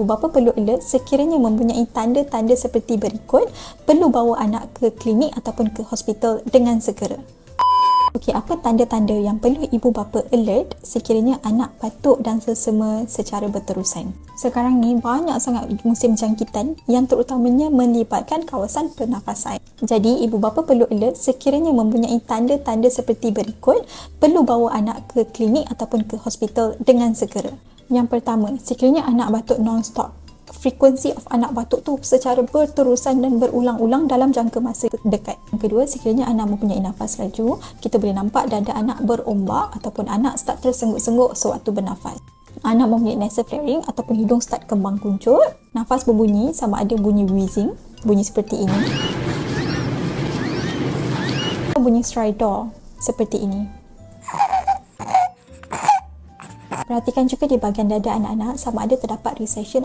ibu bapa perlu alert sekiranya mempunyai tanda-tanda seperti berikut, perlu bawa anak ke klinik ataupun ke hospital dengan segera. Okey, apa tanda-tanda yang perlu ibu bapa alert sekiranya anak batuk dan selsema secara berterusan? Sekarang ni banyak sangat musim jangkitan yang terutamanya melibatkan kawasan pernafasan. Jadi, ibu bapa perlu alert sekiranya mempunyai tanda-tanda seperti berikut, perlu bawa anak ke klinik ataupun ke hospital dengan segera. Yang pertama, sekiranya anak batuk non-stop. Frekuensi of anak batuk tu secara berterusan dan berulang-ulang dalam jangka masa dekat. Yang kedua, sekiranya anak mempunyai nafas laju, kita boleh nampak dada anak berombak ataupun anak start tersengguk-sengguk sewaktu bernafas. Anak mempunyai nasopharynx ataupun hidung start kembang kuncut, nafas berbunyi sama ada bunyi wheezing, bunyi seperti ini, atau bunyi stridor seperti ini. Perhatikan juga di bahagian dada anak-anak sama ada terdapat recession